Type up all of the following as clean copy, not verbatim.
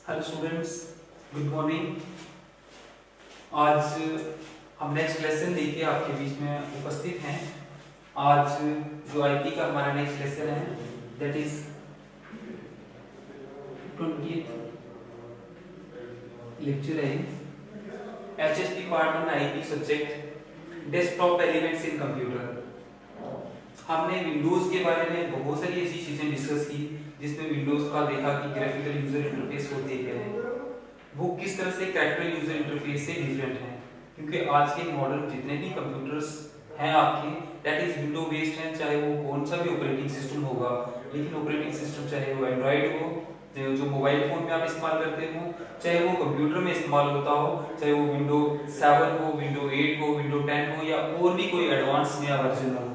Hello students, good morning. आज हम next lesson लेके आपके बीच में उपस्थित हैं। आज जो आईटी का हमारा नेक्स्ट लेसन है दैट इज 20th लेक्चर है। HSP part 1 IT subject desktop elements in computer. हमने विंडोज के बारे में बहुत सारी ऐसी चीजें डिस्कस की जिसमें विंडोज का देखा कि ग्राफिकल यूजर इंटरफेस होती है, वो किस तरह से कैरेक्टर यूजर इंटरफेस से डिफरेंट है। क्योंकि आज के मॉडर्न जितने भी कंप्यूटर्स हैं आपके दैट इज विंडो बेस्ड हैं, चाहे वो कौन सा भी ऑपरेटिंग सिस्टम होगा, लेकिन ऑपरेटिंग सिस्टम चाहे वो एंड्रॉइड हो, जो मोबाइल फोन में आप इस्तेमाल करते हो, चाहे वो कंप्यूटर में इस्तेमाल होता हो, चाहे वो विंडो 7 हो, विंडो 8 हो, विंडो 10 हो या और भी कोई एडवांस नया वर्जन हो,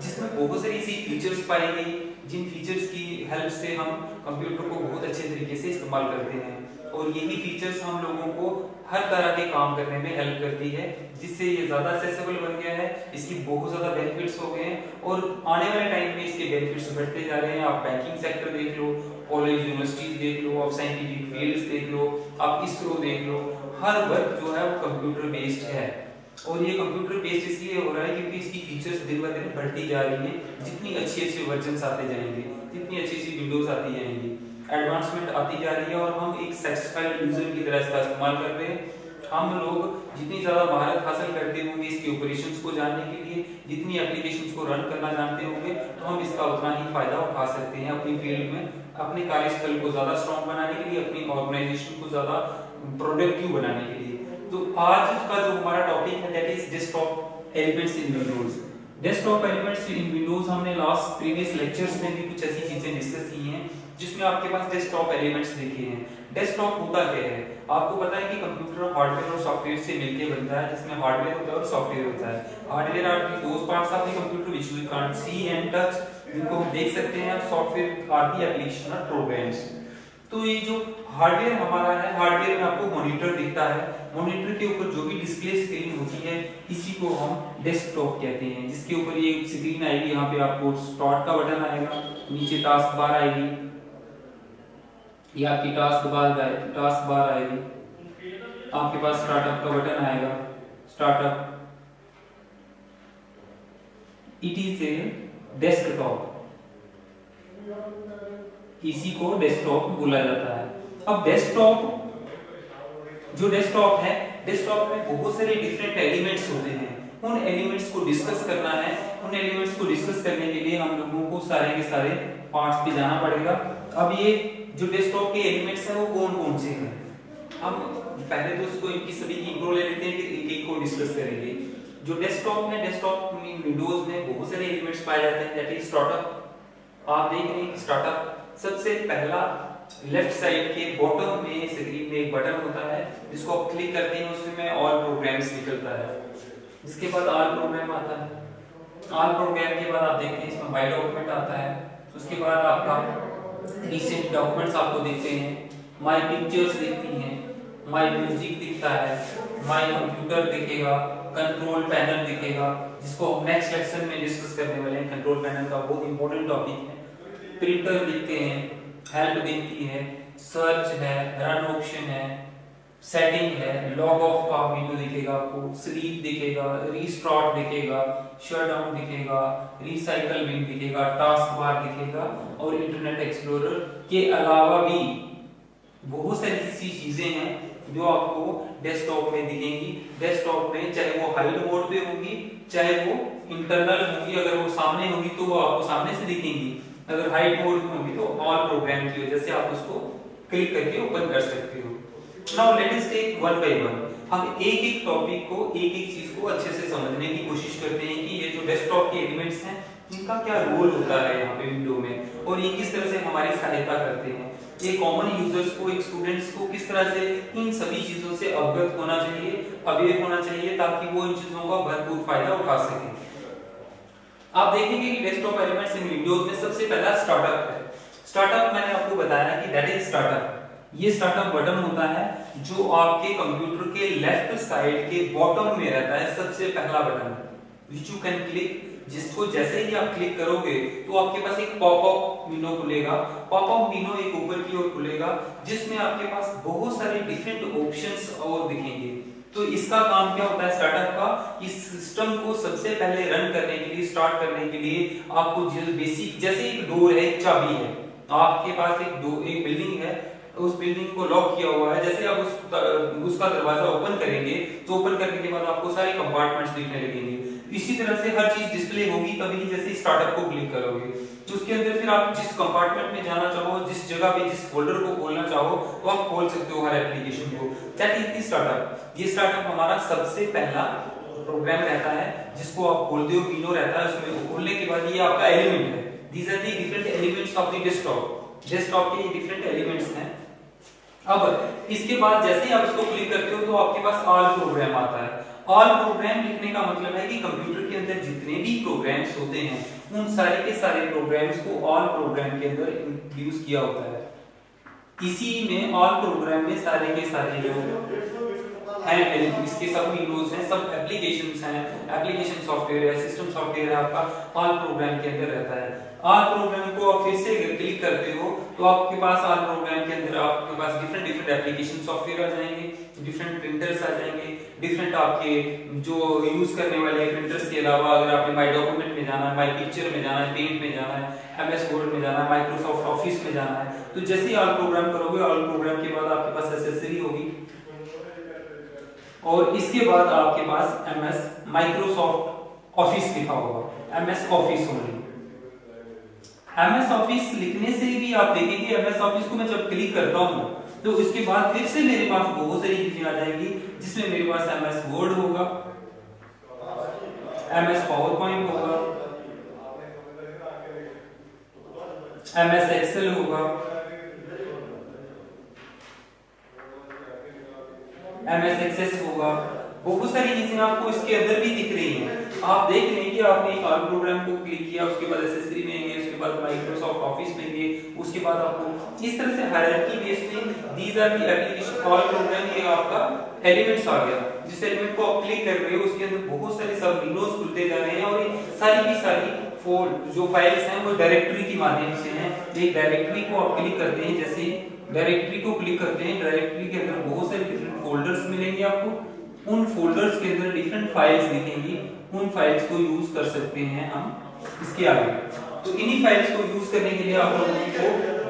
जिसमें बहुत सारी ऐसी फीचर्स पाई गई जिन फीचर्स की हेल्प से हम कंप्यूटर को बहुत अच्छे तरीके से इस्तेमाल करते हैं। और यही फीचर्स हम लोगों को हर तरह के काम करने में हेल्प करती है, जिससे ये ज्यादा एक्सेसिबल बन गया है। इसकी बहुत ज्यादा बेनिफिट्स हो गए हैं और आने वाले टाइम में इसके बेनिफिट्स बढ़ते जा रहे हैं। आप बैंकिंग सेक्टर देख लो, कॉलेज यूनिवर्सिटीज देख लो, आप साइंटिफिक फील्ड्स देख लो, आप इसरो देख लो, हर वर्क जो है वो कंप्यूटर बेस्ड है। और ये कंप्यूटर बेस्ड इसलिए हो रहा है क्योंकि इसकी फीचर्स दिन ब दिन बढ़ती जा रही हैं। जितनी अच्छी वर्जन्स आते जाएंगे, जितनी अच्छी विंडोज आती जाएंगी, एडवांसमेंट आती जा रही है और हम एक सेटिस्फाइड यूजर की तरह इसका इस्तेमाल कर रहे हैं। हम लोग जितनी ज्यादा महारत हासिल करते होंगे इसके ऑपरेशंस को जानने के लिए, जितनी एप्लीकेशंस को रन करना जानते होंगे, तो हम इसका उतना ही फायदा उठा सकते हैं अपनी फील्ड में, अपने कार्यस्थल को ज्यादा स्ट्रॉन्ग बनाने के लिए, अपनी ऑर्गेनाइजेशन को ज्यादा प्रोडक्टिव बनाने के लिए। तो आज का जो हमारा टॉपिक है that is desktop elements in Windows. Desktop elements in Windows हमने लास्ट प्रीवियस लेक्चर्स में भी कुछ ऐसी चीजें डिस्कस की हैं जिसमें आपके पास डेस्कटॉप एलिमेंट्स देखे हैं। डेस्कटॉप होता क्या है? आपको पता है कि कंप्यूटर हार्डवेयर और सॉफ्टवेयर से मिलकर बनता है, जिसमें हार्डवेयर होता है और सॉफ्टवेयर होता है। Hardware are the those parts of the computer which we can't see and touch, जिनको हम देख सकते हैं, और सॉफ्टवेयर आर दी एप्लीकेशन और प्रोग्राम्स। तो ये जो हार्डवेयर हमारा है, हार्डवेयर में आपको मॉनिटर दिखता है, मॉनिटर के ऊपर जो भी डिस्प्ले स्क्रीन होती है इसी को हम डेस्कटॉप कहते हैं, जिसके ऊपर ये स्क्रीन आएगी। यहाँ पे आपको स्टार्ट का बटन आएगा, नीचे टास्क बार आएगी, ये आपकी टास्क बार आएगी, आपके पास स्टार्टअप का बटन आएगा, startup. It is a desktop, इसी को डेस्कटॉप बोला जाता है। अब डेस्कटॉप है, डेस्कटॉप में बहुत सारे डिफरेंट एलिमेंट्स होते हैं। उन एलिमेंट्स को डिस्कस करना है, उन एलिमेंट्स को डिस्कस करने के लिए हम लोगों को सारे के सारे पार्ट्स पे जाना पड़ेगा। अब ये जो डेस्कटॉप के एलिमेंट्स हैं वो कौन कौन से हैं, हम पहले तो उसको इनकी सभी की इंट्रो ले लेते हैं, फिर एक एक को डिस्कस करेंगे। जो डेस्कटॉप है, डेस्कटॉप में विंडोज में बहुत सारे एलिमेंट्स पाए जाते हैं, दैट इज स्टार्टअप। आप देख रहे हैं स्टार्टअप सबसे पहला लेफ्ट साइड के बॉटम में स्क्रीन में एक बटन होता है जिसको आप क्लिक करते हैं, उसमें ऑल प्रोग्राम्स निकलता है। जिसके बाद ऑल प्रोग्राम आता है, ऑल प्रोग्राम के बाद आप देखते हैं इसमें माय डॉक्यूमेंट आता है, उसके बाद आपका रिसेंट डॉक्यूमेंट्स आपको दिखते हैं, माय पिक्चर्स दिखती हैं, माय म्यूजिक दिखता है, माय कंप्यूटर दिखेगा, कंट्रोल पैनल दिखेगा, जिसको हम नेक्स्ट लेक्चर में डिस्कस करने वाले हैं। कंट्रोल पैनल का बहुत इंपॉर्टेंट टॉपिक है। प्रिंटर दिखते हैं, हेल्प दिखती है, सर्च है, रन ऑप्शन है, सेटिंग है, लॉग ऑफ का विंडो दिखेगा आपको, स्लीप दिखेगा, रीस्टार्ट दिखेगा, शट डाउन दिखेगा, रिसाइकल विंड दिखेगा, टास्क बार दिखेगा, और इंटरनेट एक्सप्लोरर के अलावा भी बहुत सारी ऐसी चीजें हैं जो आपको डेस्कटॉप में दिखेंगी। डेस्कटॉप में चाहे वो हाइड मोड पे होगी, चाहे वो इंटरनल होगी, अगर वो सामने होगी तो वो आपको सामने से दिखेंगी, अगर हाइड मोड में होगी तो ऑल प्रोग्राम की वजह से आप उसको क्लिक करके ओपन कर सकते हो। Now let us take one by one. हम एक एक टॉपिक को, एक एक चीज को अच्छे से समझने की कोशिश करते हैं कि ये जो डेस्कटॉप के एलिमेंट्स हैं इनका क्या रोल होता है यहाँ पे विंडो में, और ये किस तरह से हमारी सहायता करते हैं। ये कॉमन यूजर्स को, एक स्टूडेंट्स को किस तरह से इन सभी चीजों से अवगत होना चाहिए, अवेयर होना चाहिए, ताकि वो इन चीजों का भरपूर फायदा उठा सके। आप देखेंगे कि डेस्कटॉप एलिमेंट्स इन विंडोज में सबसे पहला स्टार्टअप है। स्टार्टअप मैंने आपको बताया कि दैट इज स्टार्टअप। ये स्टार्टअप बटन होता है जो आपके कंप्यूटर के लेफ्ट साइड के बॉटम में रहता है, सबसे पहला button, which you can click जिसको जैसे ही आप क्लिक करोगे तो आपके पास एक पॉपअप विंडो खुलेगा। पॉपअप विंडो एक ऊपर की ओर खुलेगा जिसमें आपके पास बहुत सारे डिफरेंट ऑप्शंस और दिखेंगे। तो इसका काम क्या होता है स्टार्टअप का, इस सिस्टम को सबसे पहले रन करने के लिए, स्टार्ट करने के लिए आपको बेसिक, जैसे एक डोर है, एक चाबी है, आपके पास एक बिल्डिंग है, उस बिल्डिंग को लॉक किया हुआ है, जैसे आप उसका दरवाजा ओपन करेंगे तो ओपन करने के बाद आपको सारे कंपार्टमेंट्स दिखने लगेंगे। इसी तरह से हर चीज डिस्प्ले होगी तभी जैसे स्टार्टअप को क्लिक करोगे तो उसके अंदर फिर आप जिस कंपार्टमेंट में जाना चाहो, जिस जगह पे, जिस फोल्डर को खोलना चाहो तो आप खोल सकते हो हर एप्लीकेशन को। That is the startup. ये स्टार्टअप हमारा सबसे पहला प्रोग्राम रहता है जिसको आप खोलते हो, विंडो रहता है उसमें। खोलने के बाद ये आपका एलिमेंट है, these are the different elements of the desktop. Desktop के ये डिफरेंट एलिमेंट्स हैं। अब इसके बाद जैसे ही आप इसको क्लिक करते हो तो आपके पास ऑल प्रोग्राम आता है। ऑल प्रोग्राम लिखने का मतलब है कि कंप्यूटर के अंदर जितने भी प्रोग्राम्स होते हैं उन सारे के सारे प्रोग्राम्स को ऑल प्रोग्राम के अंदर इंट्रोड्यूस किया होता है। इसी में ऑल प्रोग्राम में सारे के सारे जो हैं, इसके सब विंडोज हैं, सब एप्लीकेशंस हैं, एप्लीकेशन सॉफ्टवेयर है, सिस्टम सॉफ्टवेयर है, आपका ऑल प्रोग्राम के अंदर रहता है। ऑल प्रोग्राम को आप फिर से क्लिक करते हो तो आपके पास ऑल प्रोग्राम के अंदर आपके पास डिफरेंट एप्लीकेशन सॉफ्टवेयर आ जाएंगे, डिफरेंट प्रिंटर्स आ जाएंगे, डिफरेंट आपके जो यूज करने वाले प्रिंटर्स के अलावा अगर आपने माई डॉक्यूमेंट में जाना है, माई पिक्चर में जाना है, पेंट में जाना है, MS वर्ड में जाना है, माइक्रोसॉफ्ट ऑफिस में जाना है, तो जैसे ही ऑल प्रोग्राम करोगे, ऑल प्रोग्राम के बाद आपके पास एक्सेसरी होगी और इसके बाद आपके पास MS माइक्रोसॉफ्ट ऑफिस लिखा होगा, MS office only. MS office लिखने से भी आप देखेंगे MS ऑफिस को मैं जब क्लिक करता हूं तो इसके बाद फिर से मेरे पास बहुत सारी चीजें आ जाएंगी जिसमें मेरे पास MS वर्ड होगा, MS पावर पॉइंट होगा, MS एक्सेल होगा, MS एक्सेस होगा, बहुत सारी चीजें आपको इसके अंदर भी दिख रही हैं। आप देख रहे हैं कि आपने एक ऑल प्रोग्राम को क्लिक किया, उसके बाद एक्सेसरी में गए, उसके बाद माइक्रोसॉफ्ट ऑफिस में गए, उसके बाद आपको इस तरह से हायरार्की बेस पे these are the application all program, ये आपका एलिमेंट्स आ गया। जिस एलिमेंट को आप क्लिक कर रहे हो उसके अंदर बहुत सारे सब विंडोज खुलते जा रहे हैं और ये सारी की सारी जो फाइल्स हैं वो डायरेक्टरी के माध्यम से हैं। एक डायरेक्टरी को आप क्लिक करते हैं, जैसे डायरेक्टरी को क्लिक करते हैं, डायरेक्टरी के अंदर बहुत सारे डिफरेंट फोल्डर्स मिलेंगे आपको, उन फोल्डर्स के अंदर डिफरेंट फाइल्स दिखेंगी, उन फाइल्स को यूज कर सकते हैं हम इसके आगे। तो इन्हीं फाइल्स को यूज करने के लिए आप लोगों को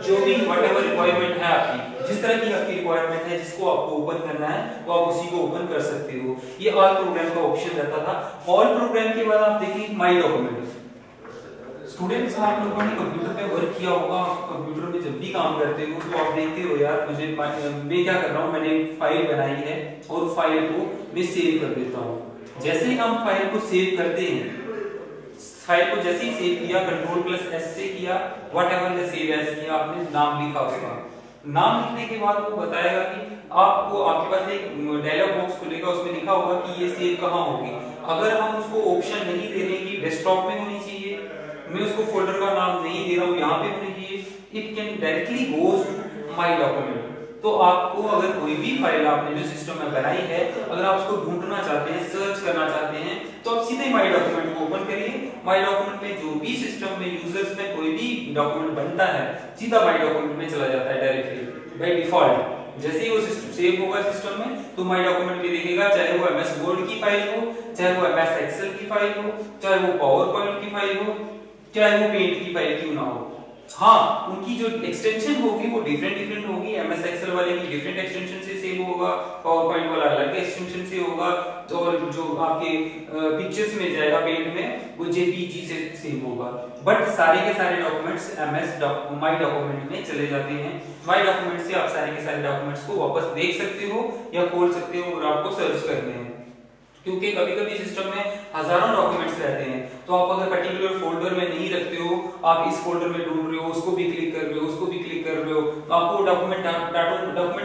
जो भी व्हाटएवर रिक्वायरमेंट है आपकी, जिस तरह की आपकी रिक्वायरमेंट है, जिसको आपको ओपन करना है तो आप उसी को ओपन कर सकते हो। ये ऑल प्रोग्राम का ऑप्शन रहता था। ऑल प्रोग्राम के बाद आप देखिए माई डॉक्यूमेंट। स्टूडेंट्स, आप लोगों ने कंप्यूटर पे वर्क किया होगा, कंप्यूटर में जब भी काम करते हो तो आप देखते हो यार मैं क्या कर रहा हूँ, मैंने फाइल बनाई है और फाइल को मैं सेव कर देता हूँ। जैसे ही हम फाइल को सेव करते हैं, फाइल को जैसे ही सेव किया, Ctrl+S से किया, व्हाटएवर सेव एज किया, आपने नाम लिखा उसका। नाम लिखने के बाद वो बताएगा कि आपको, आपके पास एक डायलॉग बॉक्स खुलेगा, उसमें लिखा होगा कि ये सेव कहाँ होगी। अगर हम उसको ऑप्शन नहीं दे रहे कि डेस्कटॉप में होनी चाहिए, मैं उसको फोल्डर का नाम नहीं दे रहा हूँ यहाँ पे होनी चाहिए, it can directly goes to my document. तो आपको अगर कोई भी फाइल आपने जो सिस्टम में बनाई है, अगर आप उसको ढूंढना चाहते हैं, सर्च करना चाहते हैं, तो आप सीधे माई डॉक्यूमेंट को ओपन करिए। माई डॉक्यूमेंट में जो भी सिस्टम में यूजर्स में कोई भी डॉक्यूमेंट बनता है, सीधा माई डॉक्यूमेंट में चला जाता है डायरेक्टली बाय डिफॉल्ट। जैसे ही वो सिस्टम सेव होगा सिस्टम में, तो माई डॉक्यूमेंट में देखेगा, चाहे वो MS वर्ड की फाइल हो, चाहे वो MS एक्सेल की फाइल हो, चाहे वो पावर पॉइंट की फाइल हो, चाहे वो पेंट की फाइल क्यों ना हो। हाँ, उनकी जो एक्सटेंशन होगी वो डिफरेंट होगी। MS एक्सेल वाले की डिफरेंट एक्सटेंशन से सेव होगा, पावर पॉइंट वाला अलग एक्सटेंशन से होगा, तो और जो आपके पिक्चर्स में जाएगा पेंट में वो JPG से सेव होगा। बट सारे के सारे डॉक्यूमेंट्स माई डॉक्यूमेंट में चले जाते हैं। माई डॉक्यूमेंट से आप सारे के सारे डॉक्यूमेंट्स को वापस देख सकते हो या खोल सकते हो और आपको सर्च करने हैं, क्योंकि कभी-कभी सिस्टम में हजारों डॉक्यूमेंट्स रहते हैं। तो आप अगर पर्टिकुलर फोल्डर में नहीं रखते हो, आप इस फोल्डर में ढूंढ रहे हो, उसको भी क्लिक कर रहे हो, उसको भी क्लिक कर रहे हो, तो आपको डॉक्यूमेंट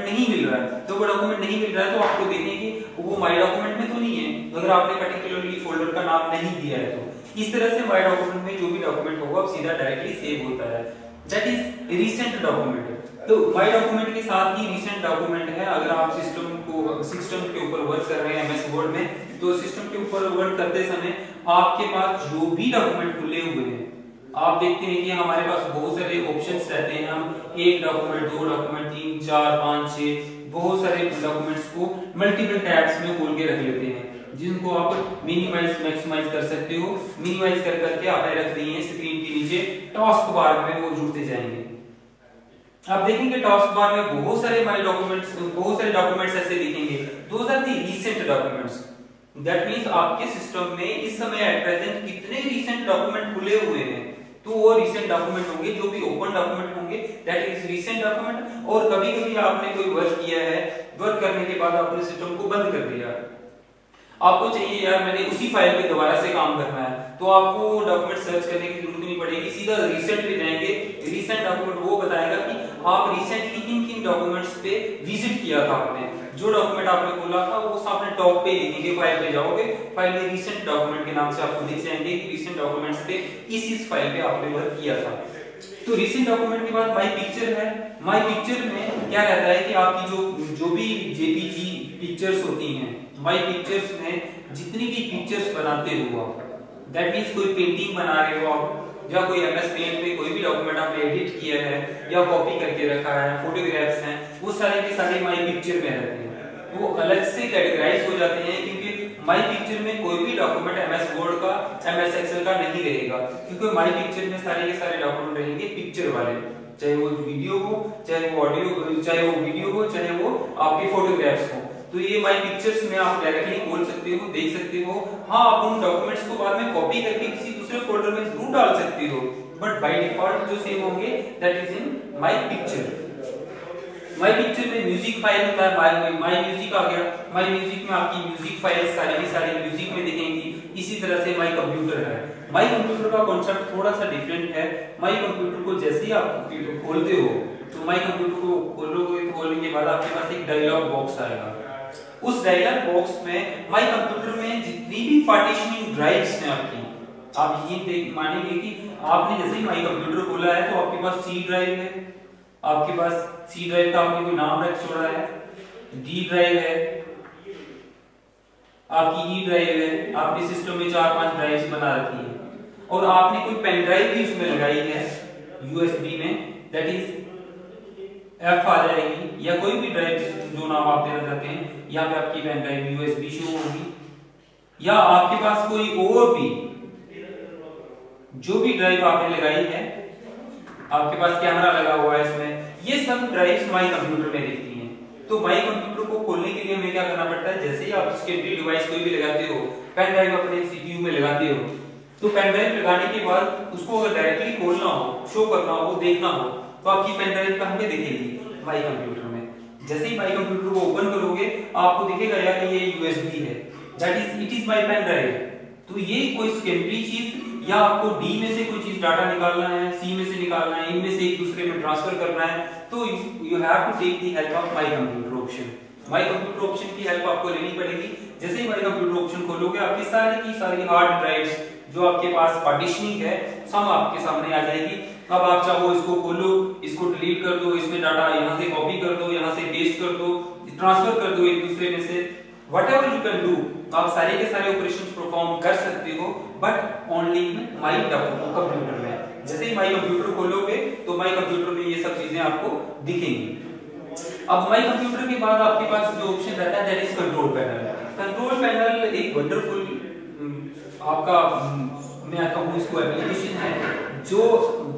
नहीं मिल रहा है। तो वो डॉक्यूमेंट नहीं मिल रहा है तो आपको देखने की वो माई डॉक्यूमेंट में तो नहीं है, अगर आपने पर्टिकुलरली फोल्डर का नाम नहीं दिया है तो। इस तरह से माई डॉक्यूमेंट में जो भी डॉक्यूमेंट होगा सीधा डायरेक्टली सेव होता है। That is recent document. तो माई डॉक्यूमेंट के साथ ही रिसेंट डॉक्यूमेंट है। अगर आप सिस्टम के ऊपर वर्क कर रहे हैं MS वर्ड में, तो सिस्टम के ऊपर वर्क करते समय आपके पास जो भी डॉक्यूमेंट खुले हुए हैं, आप देखते हैं कि हमारे पास बहुत सारे ऑप्शंस रहते हैं। हम एक डॉक्यूमेंट, दो डॉक्यूमेंट, 3, 4, 5, 6 बहुत सारे डॉक्यूमेंट्स को मल्टीपल टैब्स में खोल के रख लेते हैं, जिनको आप मिनिमाइज मैक्सिमाइज कर सकते हो। मिनिमाइज कर करके आपने रख दिए हैं स्क्रीन के नीचे, टास्क बार में वो जुड़ते जाएंगे। आप देखेंगे टास्क बार में बहुत सारे डॉक्यूमेंट्स ऐसे दिखेंगे, those are the recent documents. That means आपके सिस्टम में इस समय एट प्रेजेंट कितने रीसेंट डॉक्यूमेंट खुले हुए हैं, तो वो रीसेंट डॉक्यूमेंट होंगे, जो भी ओपन डॉक्यूमेंट होंगे दैट इज रीसेंट डॉक्यूमेंट। और कभी-कभी आपने कोई वर्क किया है, वर्क करने के बाद आपने सिस्टम को बंद कर दिया, आपको चाहिए यार मैंने उसी फाइल पे दोबारा से काम करना है, तो आपको डॉक्यूमेंट सर्च करने की जरूरत नहीं पड़ेगी, सीधा रीसेंट पे जाएंगे। रीसेंट डॉक्यूमेंट वो बताएगा कि आप रिसेंटली किन-किन डॉक्यूमेंट्स पे विजिट किया था आपने, जो डॉक्यूमेंट आपने खोला था वो सामने टॉप पे लिखेंगे, फाइल पे जाओगे, फाइल में रिसेंट डॉक्यूमेंट के नाम से आपको दिख जाएंगे कि रिसेंट डॉक्यूमेंट्स पे इस फाइल पे आपने वर्क किया था। तो रिसेंट डॉक्यूमेंट के बाद माय पिक्चर है। माय पिक्चर में क्या रहता है कि आपकी जो भी जेपीजी पिक्चर्स होती हैं, माय पिक्चर्स में जितनी भी पिक्चर्स बनाते हो आप, दैट मींस कोई पेंटिंग बना रहे हो आप, या कोई एमएस पेंट पे कोई भी डॉक्यूमेंट आपने एडिट किया है या कॉपी करके रखा है, फोटोग्राफ्स हैं, वो सारे के सारे माय पिक्चर में रहते हैं। वो अलग से कैटेगराइज हो जाते हैं, क्योंकि माय पिक्चर में कोई भी डॉक्यूमेंट एमएस वर्ड का, एमएस एक्सेल का नहीं रहेगा, क्योंकि माय पिक्चर में सारे के सारे डॉक्यूमेंट रहेंगे पिक्चर वाले, चाहे वो वीडियो हो, चाहे वो ऑडियो, चाहे वो वीडियो हो, चाहे वो आपके फोटोग्राफ्स हो। तो ये माय पिक्चर्स में आप डायरेक्टली खोल सकते हो, देख सकते हो। हाँ, आप उन डॉक्यूमेंट्स को बाद में कॉपी करके किसी दूसरे फोल्डर में जरूर डाल सकते हो, बट बाय डिफॉल्ट जो सेव होंगे that is in my picture. My picture में म्यूजिक फाइल होता है, माय म्यूजिक आ गया। माय म्यूजिक में आपकी म्यूजिक फाइल्स सारी की सारी म्यूजिक में दिखेंगी। इसी तरह से माय कंप्यूटर है। माय कंप्यूटर का कॉन्सेप्ट थोड़ा सा डिफरेंट है। माय कंप्यूटर को जैसे ही आप खोलते हो, तो माय कंप्यूटर को खोलोगे, खोलने के बाद आपके पास एक डायलॉग बॉक्स आएगा। उस डायलॉग बॉक्स में माय कंप्यूटर में जितनी भी पार्टीशनिंग ड्राइव्स हैं आपकी, आप ये मानेंगे कि आपने जैसे ही माय कंप्यूटर खोला है तो आपके पास सी ड्राइव है, आपके पास सी ड्राइव का आपने कोई नाम रख छोड़ा है, डी ड्राइव है, आपकी ई ड्राइव है, आपने सिस्टम में 4-5 ड्राइव्स बना रखी है, और आपने कोई पेन ड्राइव भी उसमें लगाई है यूएसबी में, दैट इज एफ आ जाएगी, या कोई भी ड्राइव जो नाम आप दे रखे हैं, यहाँ पे आपकी पेन ड्राइव यूएसबी शो होगी। या आपके पास कोई और भी जो भी ड्राइव आपने लगाई है, आपके पास कैमरा लगा हुआ है इसमें, ये सब ड्राइव्स माय कंप्यूटर में दिखती हैं। तो माय कंप्यूटर को खोलने के लिए हमें क्या करना पड़ता है, जैसे ही आप सेकेंडरी डिवाइस कोई भी लगाते हो, पेन ड्राइव अपने सीपीयू में लगाते हो, तो पेन ड्राइव लगाने के बाद उसको अगर डायरेक्टली खोलना हो, शो करना हो, देखना हो, तो आपकी पेन ड्राइव कहां पे दिखेगी, माय कंप्यूटर में। जैसे ही माय कंप्यूटर को ओपन करोगे आपको दिखेगा यार ये यूएसबी है, that is it is my pen drive. तो ये कोई सेकेंडरी चीज, या आपको डी में से कोई चीज डाटा निकालना है, सी में से निकालना है, इनमें से एक दूसरे में ट्रांसफर करना है, तो you have to take the help of my computer option. My computer option की हेल्प आपको लेनी पड़ेगी। जैसे ही माय कंप्यूटर ऑप्शन खोलोगे, आपकी सारी की सारी हार्ड ड्राइव्स जो आपके पास पार्टीशनिंग है सब आपके सामने आ जाएगी। अब आप चाहो इसको खोलो, इसको डिलीट कर दो, इसमें डाटा यहाँ से कॉपी कर दो, यहाँ से पेस्ट कर दो, ट्रांसफर कर दो एक दूसरे में से, व्हाटएवर यू कैन डू, आप सारे के सारे ऑपरेशंस परफॉर्म कर सकते हो, but only in my computer में। जैसे ही माय कंप्यूटर खोलोगे तो माय कंप्यूटर में ये सब चीजें आपको दिखेंगी। अब माय कंप्यूटर के बाद आपके पास जो ऑप्शन रहता है that is control panel. Control panel एक वंडरफुल आपका, मैं कहूँ इसको एप्लीकेशन है, जो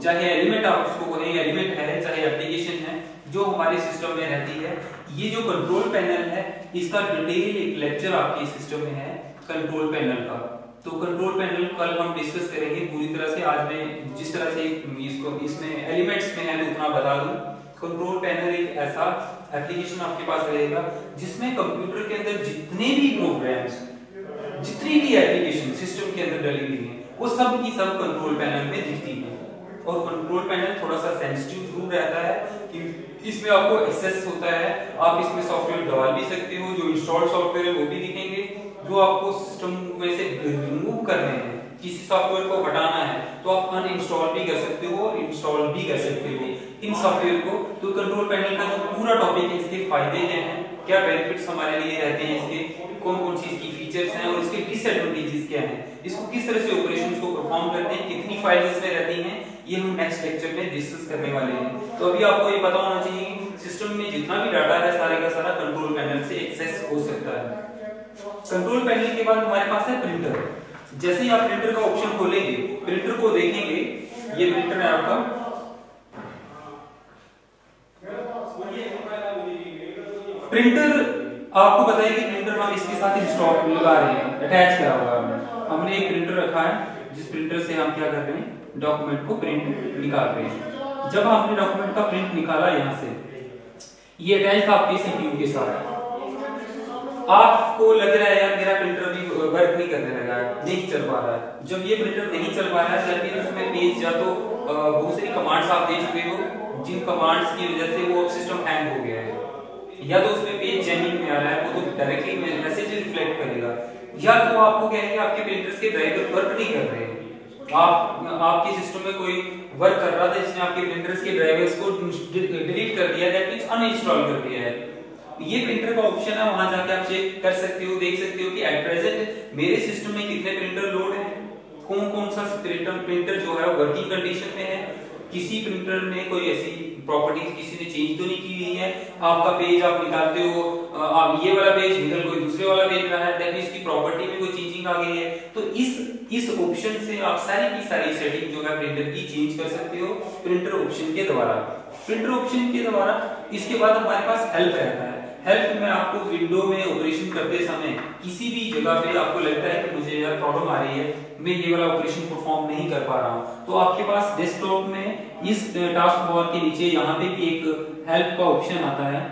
चाहे एलिमेंट आप उसको कहें, एलिमेंट है चाहे एप्लीकेशन है, जो हमारे सिस्टम में रहती है। ये जो कंट्रोल पैनल है, इसका डिटेल एक लेक्चर आपके सिस्टम में है कंट्रोल पैनल का। तो कंट्रोल पैनल कल हम डिस्कस करेंगे पूरी तरह से। आज मैं जिस तरह से इसको इसमें एलिमेंट्स में है तो उतना बता दूं। कंट्रोल पैनल एक ऐसा एप्लीकेशन आपके पास रहेगा जिसमें कंप्यूटर के अंदर जितने भी प्रोग्राम्स, जितनी भी एप्लीकेशन सिस्टम के अंदर डली हुई हैं, वो सब की सब कंट्रोल पैनल में दिखती है। और कंट्रोल पैनल थोड़ा सा सेंसिटिव जरूर रहता है कि इसमें आपको एक्सेस होता है, आप इसमें सॉफ्टवेयर डाल भी सकते हो, जो इंस्टॉल सॉफ्टवेयर है वो भी दिखेंगे, जो आपको सिस्टम में से रिमूव करने हैं, किसी सॉफ्टवेयर को हटाना है तो आप अनइंस्टॉल भी कर सकते हो और इंस्टॉल भी कर सकते हो इन सॉफ्टवेयर को। तो कंट्रोल पैनल का जो पूरा टॉपिक है, इसके फायदे क्या हैं, क्या बेनिफिट्स हमारे लिए रहते हैं इसके, कौन कौन सी इसकी फीचर्स हैं और इसके डिसएडवांटेजेस क्या हैं, इसको किस तरह से ऑपरेशंस को परफॉर्म करते हैं, कितनी फाइल्स इसमें रहती हैं, ये हम नेक्स्ट लेक्चर में डिस्कस करने वाले हैं। तो अभी आपको ये पता होना चाहिए कि सिस्टम में जितना भी डाटा है सारे का सारा कंट्रोल पैनल से एक्सेस हो सकता है। कंट्रोल पैनल के बाद हमारे पास है प्रिंटर। जैसे ही आप प्रिंटर का ऑप्शन खोलेंगे, प्रिंटर को देखेंगे, ये प्रिंटर है आपका, प्रिंटर आपको पता है कि प्रिंटर हम इसके साथ इंस्टॉल लगा रहे हैं, अटैच करा हुआ है। हमने एक प्रिंटर रखा है जिस प्रिंटर से हम क्या कर रहे हैं, डॉक्यूमेंट को प्रिंट निकाल रहे हैं। जब आपने डॉक्यूमेंट का प्रिंट निकाला यहाँ से, ये अटैच था आपके सीपीयू के साथ, आपको लग रहा है यार मेरा प्रिंटर अभी वर्क नहीं करने लगा है, नहीं चल पा रहा है। जब ये प्रिंटर नहीं चल पा रहा है तब उसमें पेज या तो बहुत सारी कमांड्स आप दे चुके हो जिन कमांड्स की वजह से वो सिस्टम हैंग हो गया है, या तो उसमें पेज जेन्युइन में आ रहा है, वो तो डायरेक्टली मैसेज रिफ्लेक्ट करेगा, या तो आपको क्या है कि आपके प्रिंटर्स के ड्राइवर वर्क नहीं कर रहे हैं। आपके सिस्टम में कोई वर्क कर रहा था जिसने आपके प्रिंटर्स के ड्राइवर्स को डिलीट कर दिया, दैट मींस अनइंस्टॉल कर दिया है। ये प्रिंटर का ऑप्शन है, वहां जाके आप चेक कर सकते हो, देख सकते हो कि एट प्रेजेंट मेरे सिस्टम में कितने प्रिंटर लोड है, कौन कौन सा प्रिंटर जो है वर्किंग कंडीशन में है, किसी प्रिंटर में कोई ऐसी प्रॉपर्टीज किसी ने चेंज तो नहीं की हुई है। आपका पेज आप निकालते हो, आप ये वाला पेज निकल कोई दूसरे वाला पेज रहा है, दैट मींस की प्रॉपर्टी में कोई चेंजिंग आ गई है। तो इस ऑप्शन से आप सारी की सारी सेटिंग जो है प्रिंटर की चेंज कर सकते हो प्रिंटर ऑप्शन के द्वारा। प्रिंटर ऑप्शन के द्वारा इसके बाद हमारे पास हेल्प रहता है। हेल्प में आपको विंडो में ऑपरेशन करते समय किसी भी जगह पे आपको लगता है कि मुझे यार प्रॉब्लम आ रही है, मैं ये वाला ऑपरेशन परफॉर्म नहीं कर पा रहा हूं, तो आपके पास डेस्कटॉप में इस टास्क बार के नीचे यहाँ पे भी एक हेल्प का ऑप्शन आता है,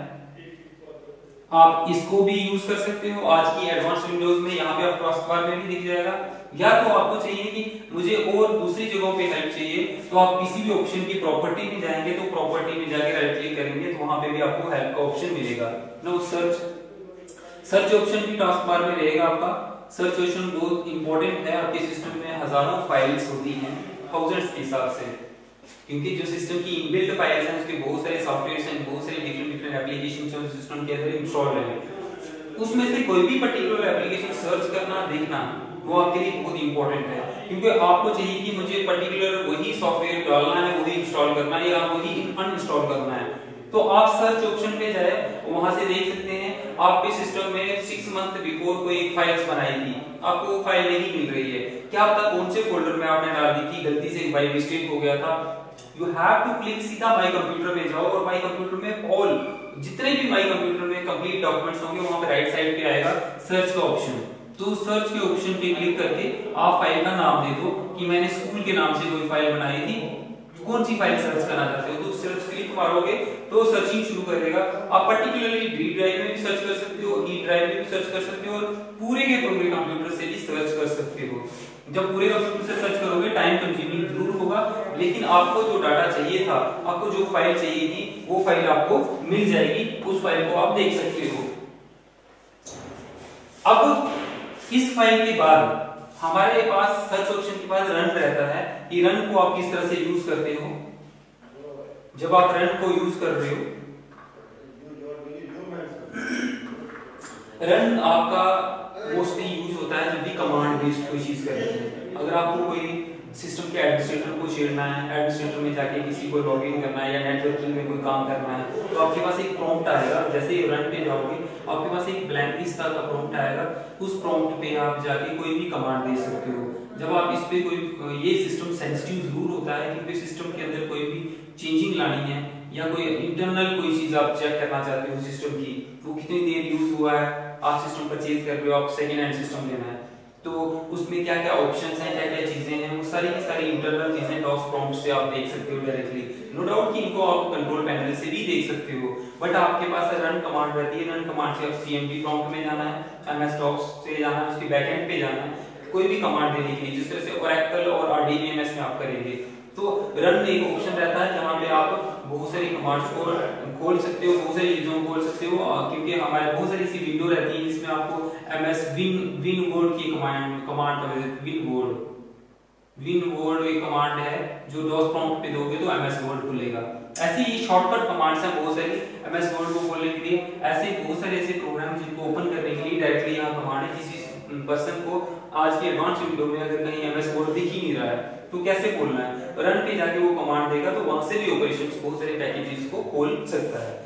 आप इसको भी यूज कर सकते हो। आज की एडवांस विंडोज में यहाँ पे आपको टास्क बार में भी दिख जाएगा। या तो आपको चाहिए कि मुझे और दूसरी जगहों पे हेल्प चाहिए, तो आप किसी भी ऑप्शन की प्रॉपर्टी में जाएंगे, तो प्रॉपर्टी में जाके राइट क्लिक करेंगे तो वहां पे भी आपको हेल्प का ऑप्शन मिलेगा। नो सर्च ऑप्शन भी टास्क बार में रहेगा आपका। सर्च ऑप्शन बहुत इंपॉर्टेंट है, आपके सिस्टम में हजारों फाइल्स होती हैं, थाउजेंड्स के हिसाब से, क्योंकि जो सिस्टम की इनबिल्ट फाइल्स हैं उसके बहुत सारे सॉफ्टवेयर्स हैं, बहुत सारे डिफरेंट एप्लीकेशंस हैं सिस्टम के अंदर इंस्टॉल हैं। उसमें से कोई भी पर्टिकुलर एप्लीकेशन सर्च करना, देखना वो आपके लिए बहुत इंपॉर्टेंट है, क्योंकि आपको चाहिए कि मुझे पर्टिकुलर वही सॉफ्टवेयर डालना है, वही इंस्टॉल करना है या वही अनइंस्टॉल करना है। तो आप सर्च ऑप्शन पे जाए, वहां से देख सकते हैं आपके सिस्टम में 6 मंथ बिफोर कोई एक फाइल्स बनाई थी, आपको वो फाइल नहीं मिल रही है, क्या पता कौन से फोल्डर में आपने डाल दी थी, गलती से बाय मिस्टेक हो गया था। यू हैव टू क्लिक, सीधा माय कंप्यूटर पे जाओ और माय कंप्यूटर में ऑल जितने भी माय कंप्यूटर में कंप्लीट डॉक्यूमेंट्स होंगे वहां पे राइट साइड पे आएगा सर्च का ऑप्शन। तो सर्च के ऑप्शन पे क्लिक करके आप फाइल का नाम दे दो कि मैंने स्कूल के नाम से कोई फाइल बनाई थी, कौन सी फाइल सर्च करना चाहते हो, तो सर्च क्लिक मारोगे तो सर्चिंग शुरू करेगा। आप पर्टिकुलरली डी ड्राइव में भी सर्च कर सकते हो, ई ड्राइव में भी सर्च कर सकते हो और पूरे के पूरे कंप्यूटर से भी सर्च कर सकते हो। जब पूरे कंप्यूटर से सर्च करोगे टाइम कंज्यूमिंग जरूर होगा, लेकिन आपको जो डाटा चाहिए था, आपको जो फाइल चाहिए थी, वो फाइल आपको मिल जाएगी, उस फाइल को आप देख सकते हो। अब इस फाइल के बाद हमारे पास सर्च ऑप्शन के बाद रन रहता है कि रन को आप किस तरह से यूज करते हो। जब आप रन को यूज कर रहे हो, रन आपका मोस्टली यूज होता है जब भी कमांड बेस्ड कोई चीज करते हैं। अगर आपको कोई सिस्टम के एडमिनिस्ट्रेटर को छेड़ना है, एडमिनिस्ट्रेटर में जाके किसी को लॉगिन करना है या नेटवर्किंग में कोई काम करना है, तो आपके पास एक प्रॉम्प्ट आएगा। जैसे ही रन पे जाओगे आपके पास एक ब्लैंक लिस्ट का प्रॉम्प्ट आएगा, उस प्रॉम्प्ट पे आप जाके कोई भी कमांड दे सकते हो। जब आप इस पे कोई, ये सिस्टम सेंसिटिव जरूर होता है क्योंकि सिस्टम के अंदर कोई भी चेंजिंग लानी है या कोई इंटरनल कोई चीज आप चेक करना चाहते हो सिस्टम की, वो कितनी देर यूज हुआ है, आप सिस्टम परचेज कर रहे हो, आप सेकेंड हैंड सिस्टम लेना है, तो उसमें क्या क्या ऑप्शंस हैं, क्या क्या चीजें हैं, वो सारी की सारी इंटरनल चीजें डॉस प्रॉम्प्ट से आप देख सकते हो डायरेक्टली। नो डाउट कि इनको आप कंट्रोल पैनल से भी देख सकते हो, बट आपके पास रन कमांड रहती है। रन कमांड से आप सीएमडी प्रॉम्प्ट में जाना है, एमएस डॉक्स से जाना है, उसके बैकएंड पे जाना है, कोई भी कमांड देने के लिए, जिस तरह से ओरेकल और आरडीबीएमएस में आप करेंगे। तो रन एक ऑप्शन रहता है जहां पे आप बहुत सारी कमांड्स को खोल सकते हो, बहुत सारी चीजों को खोल सकते हो, क्योंकि हमारे बहुत सारी सी विंडो रहती है जिसमें आपको एमएस विनवोर्ड की कमांड विनवोर्ड एक कमांड है जो डॉस प्रॉम्प्ट पे दोगे तो एमएस वर्ड खुलेगा। ऐसे ही शॉर्टकट कमांड्स हैं बहुत सारी एमएस वर्ड को खोलने के लिए, ऐसे बहुत सारे ऐसे प्रोग्राम जिनको ओपन करने के लिए डायरेक्टली यहाँ कमांड है। किसी पर्सन को आज के एडवांस विंडो में अगर कहीं एमएस वर्ड दिख ही नहीं रहा है तो कैसे खोलना है, रन पे जाके वो कमांड देगा तो वहां से भी ऑपरेशंस बहुत सारे पैकेजेस को खोल सकता है।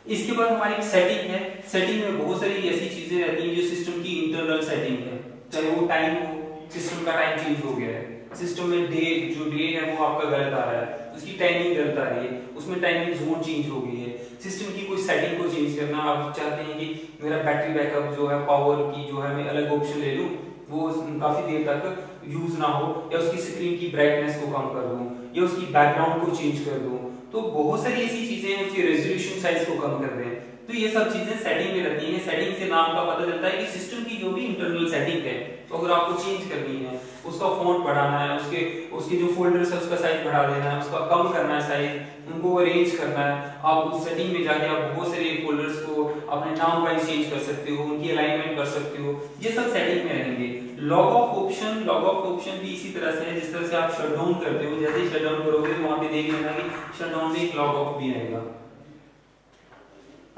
इसके बाद हमारी सेटिंग है। सेटिंग में बहुत सारी ऐसी चीजें रहती हैं जो सिस्टम की इंटरनल सेटिंग है, चाहे वो टाइम हो, सिस्टम का टाइम चेंज हो गया है, सिस्टम में डेट जो डेट है वो आपका गलत आ रहा है, उसकी टाइमिंग गलत आ रही है, उसमें टाइमिंग जोन चेंज हो गई है, सिस्टम की कोई सेटिंग को चेंज करना, आप चाहते हैं कि मेरा बैटरी बैकअप जो है, पावर की जो है मैं अलग ऑप्शन ले लूं, वो काफी देर तक यूज ना हो, या उसकी स्क्रीन की ब्राइटनेस को कम कर दूं, या उसकी बैकग्राउंड को चेंज कर दूं, तो बहुत सारी ऐसी चीजें हैं, उसकी रेजोल्यूशन साइज को कम कर दें, तो ये सब चीजें सेटिंग में रहती हैं। सेटिंग से नाम का पता चलता है कि सिस्टम की जो भी इंटरनल सेटिंग है, तो अगर आपको चेंज करनी है, उसका फॉन्ट बढ़ाना है, उसके जो फोल्डर्स है उसका साइज बढ़ा देना है, उसका कम करना है साइज, उनको अरेंज करना है, आप उस सेटिंग में जाके आप बहुत सारे फोल्डर्स को अपने नाम वाइज चेंज कर सकते हो, उनकी अलाइनमेंट कर सकते हो, ये सब सेटिंग में रहेंगे। लॉग ऑफ ऑप्शन भी इसी तरह से है, जिस तरह से आप शट डाउन करते हो, जैसे ही शट डाउन करोगे वहां पे देख लेना कि शट डाउन में एक लॉग ऑफ भी आएगा।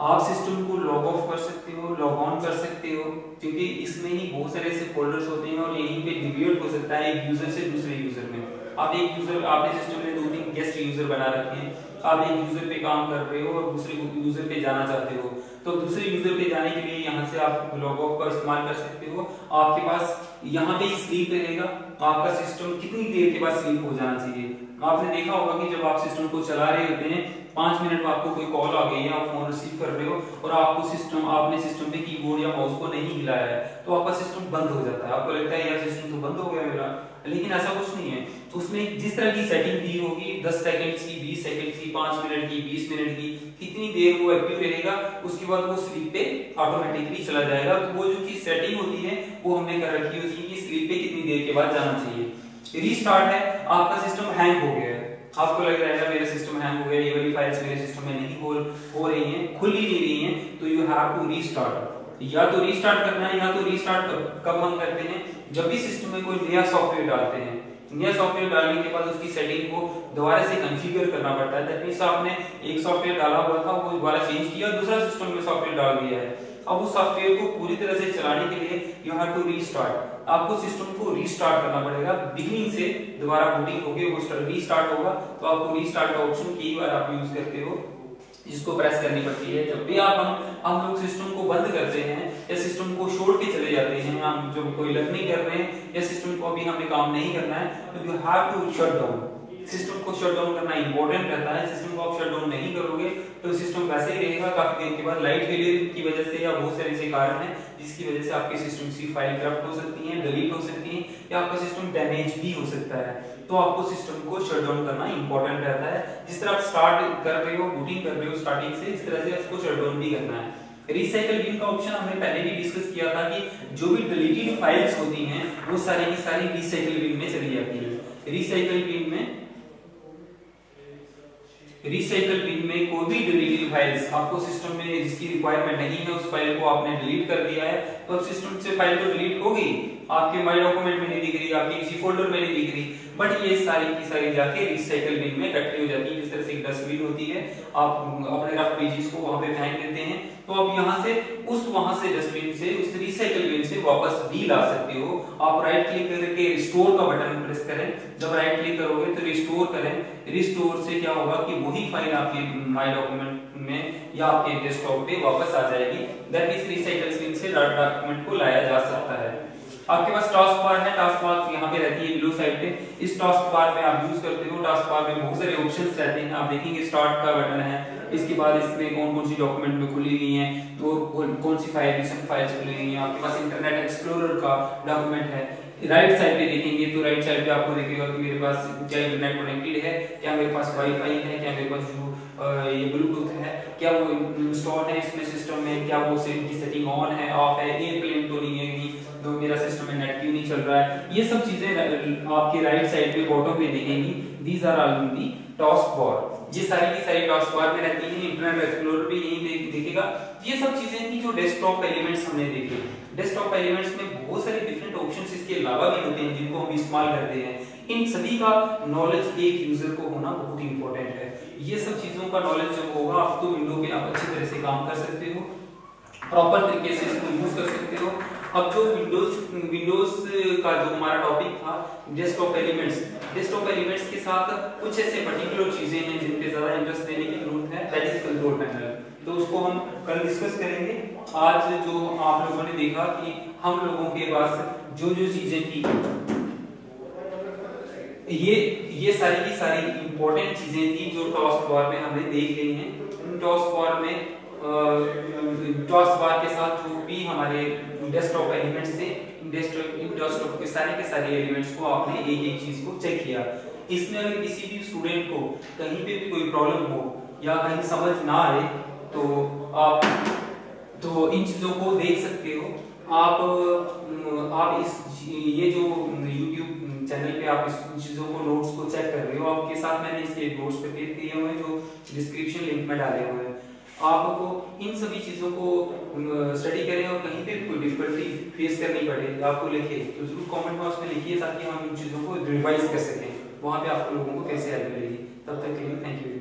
आप सिस्टम को लॉग ऑफ कर सकते हो, लॉग ऑन कर सकते हो, क्योंकि इसमें ही बहुत सारे ऐसे फोल्डर्स होते हैं और यहीं पे डिलीट हो सकता है एक यूजर से दूसरे यूजर में। आपने सिस्टम में 2-3 गेस्ट यूजर बना रखे हैं, आप एक यूजर पे काम कर रहे हो और दूसरे यूजर पे जाना चाहते हो, तो दूसरे यूजर पे जाने के लिए यहाँ से आप लॉग ऑफ का इस्तेमाल कर सकते हो। आपके पास यहाँ पे स्लीप रहेगा, आपका सिस्टम कितनी देर के बाद स्लीप हो जाना चाहिए। आपने देखा होगा कि जब आप सिस्टम को चला रहे होते हैं, 5 मिनट में आपको कोई कॉल आ गई है, आप फोन रिसीव कर रहे हो और आपने सिस्टम पे कीबोर्ड या माउस को नहीं हिलाया है, तो आपका सिस्टम बंद हो जाता है। आपको लगता है यार सिस्टम तो बंद हो गया मेरा, लेकिन ऐसा कुछ नहीं है। उसमें जिस तरह की सेटिंग दी होगी, 10 सेकंड की, 20 सेकंड की, 5 मिनट की, 20 मिनट की, कितनी देर वो एक्टिव रहेगा, उसके बाद वो स्लीप पे ऑटोमेटिकली चला जाएगा। तो वो जो की सेटिंग होती है वो हमने कर रखी होती है कि स्लीप पे कितनी देर के बाद जाना चाहिए। रीस्टार्ट है, आपका सिस्टम हैंग हो गया है, आपको लग रहा है मेरा सिस्टम हैंग हो गया, ये वाली फाइल्स मेरे सिस्टम में नहीं हो रही हैं, खुल ही नहीं रही हैं, तो यू हैव टू रीस्टार्ट। या तो रीस्टार्ट करना है, या तो रीस्टार्ट कब हम करते हैं, जब भी सिस्टम में कोई नया सॉफ्टवेयर डालते हैं। नया सॉफ्टवेयर डालने के बाद उसकी सेटिंग को दोबारा से कॉन्फ़िगर करना पड़ता है। दैट मींस आपने एक सॉफ्टवेयर डाला हुआ था, वो दोबारा चेंज किया, दूसरा सिस्टम में सॉफ्टवेयर डाल दिया है, अब उस सॉफ्टवेयर को पूरी तरह से चलाने के लिए यू हैव टू रीस्टार्ट। आपको सिस्टम को रीस्टार्ट करना पड़ेगा, बिगिनिंग से दोबारा बूटिंग होगी, वो रीस्टार्ट होगा, तो आपको रीस्टार्ट का ऑप्शन कई बार आप यूज करते हो, जिसको प्रेस करनी पड़ती है। जब भी हम लोग सिस्टम को बंद करते हैं या सिस्टम को छोड़ के चले जाते हैं, हम जब कोई लर्न नहीं कर रहे हैं या सिस्टम को अभी हमें काम नहीं करना है, तो you have to shut down. System को शट डाउन करना इंपॉर्टेंट रहता है। सिस्टम को आप शट डाउन नहीं करोगे तो सिस्टम वैसे ही रहेगा, काफी देर के बाद लाइट फेलियर की वजह से या बहुत सारे ऐसे कारण हैं जिसकी वजह से आपके सिस्टम की फाइल करप्ट हो सकती है, डिलीट हो सकती है, या आपका सिस्टम डैमेज भी हो सकता है। तो आपको सिस्टम को शट डाउन करना इंपॉर्टेंट रहता है। जिस तरह आप स्टार्ट कर रहे हो, बूटिंग कर रहे हो स्टार्टिंग से, इस तरह से आपको शट डाउन भी करना है। रिसाइकल बिन का ऑप्शन हमने पहले भी डिस्कस किया था कि जो भी डिलीटेड फाइल्स होती हैं वो सारी की सारी रिसाइकल बिन में चली जाती है। रिसाइकल बिन में कोई भी डिलीटेड फाइल्स आपको सिस्टम में जिसकी रिक्वायरमेंट नहीं है, उस फाइल को आपने डिलीट कर दिया है, तो अब सिस्टम से फाइल तो डिलीट हो गई, आपके माई डॉक्यूमेंट में नहीं दिख रही, आपके किसी फोल्डर में नहीं दिख रही, बट ये सारी की सारी जाके रिसाइकल बिन में इकट्ठी हो जाती है। जिस तरह से एक डस्टबिन होती है, आप अपने रफ पेजेस को वहां पे फेंक देते हैं, तो आप वहां से डस्टबिन से उस रिसाइकल बिन से वापस भी ला सकते हो। आप राइट क्लिक करके रिस्टोर का बटन प्रेस करें, जब राइट क्लिक करोगे तो रिस्टोर करें। रिस्टोर से क्या होगा कि वही फाइल आपके माई डॉक्यूमेंट में या आपके डेस्कटॉप पे वापस आ जाएगी। दैट इज रिसाइकल बिन से डॉक्यूमेंट को लाया जा सकता है। आपके पास टास्क बार है, टास्क बार यहाँ पे रहती है ब्लू साइड पे, इस टास्क बार में आप यूज करते हो। टास्क बार में बहुत सारे ऑप्शंस रहते हैं, आप देखेंगे स्टार्ट का बटन है, इसके बाद इसमें कौन-कौन सी डॉक्यूमेंट में खुली हुई हैं, तो कौन सी रिसेंट फाइल्स खुली हुई हैं, आपके पास इंटरनेट एक्सप्लोरर का डॉक्यूमेंट है। राइट साइड पे देखेंगे तो राइट साइड पे आपको दिखेगा कि मेरे पास क्या इंटरनेट कनेक्टेड है, क्या मेरे पास वाईफाई है, क्या मेरे पास जो ये ब्लूटूथ है, क्या वो इंस्टॉल है इसमें सिस्टम में, क्या वो की सेटिंग ऑन है, ऑफ है, एयरप्लेन तो नहीं है कहीं, तो मेरा सिस्टम में नेट क्यों नहीं चल रहा है। ये सब चीजें आपके राइट साइड पे बॉटम पे दिखेंगी। These are all in the task bar. ये सारी की सारी टास्क बार में रहती है। इंटरनेट एक्सप्लोरर भी यही दिखेगा। ये सब चीजें थी जो डेस्कटॉप एलिमेंट्स हमने देखे। डेस्कटॉप एलिमेंट्स में बहुत सारे डिफरेंट ऑप्शंस इसके अलावा भी होते हैं जिनको हम इस्तेमाल करते हैं। इन सभी का नॉलेज एक यूजर को होना बहुत इंपॉर्टेंट है। ये सब चीज़ों का नॉलेज जब होगा आप तो विंडो पे आप अच्छी तरह से काम कर सकते हो, प्रॉपर तरीके से इसको यूज कर सकते हो। अब जो विंडोज का जो हमारा टॉपिक था डेस्कटॉप एलिमेंट्स के साथ कुछ ऐसे पर्टिकुलर चीजें हैं जिन पे ज्यादा इंटरेस्ट देने की जरूरत है, दैट इज कंट्रोल पैनल। तो उसको हम कल डिस्कस करेंगे। आज जो आप लोगों ने देखा कि हम लोगों के पास जो जो चीजें थी, ये सारी की सारी इंपॉर्टेंट चीजें थी जो टॉस्क बार में हमने देख ली हैं। टॉस्क बार में टॉस्क बार के साथ जो भी हमारे डेस्कटॉप एलिमेंट्स थे, डेस्कटॉप के सारे एलिमेंट्स को आपने एक एक चीज को चेक किया। इसमें अगर किसी भी स्टूडेंट को कहीं पे भी कोई प्रॉब्लम हो या कहीं समझ ना आए तो आप इन चीजों को देख सकते हो। आप ये जो YouTube चैनल पे आप इस चीजों को नोट्स को चेक कर रहे हो, आपके साथ मैंने इसके नोट्स प्रिपेयर किए हुए हैं जो डिस्क्रिप्शन लिंक में डाले हुए हैं। आपको इन सभी चीजों को स्टडी करें और कहीं पे कोई डिफिकल्टी फेस करनी पड़े आपको लिखे तो जरूर कमेंट बॉक्स में लिखिए ताकि हम इन चीजों को रिवाइज कर सकें, वहां पे आप लोगों को कैसे हेल्प मिलेगी। तब तक के लिए थैंक यू।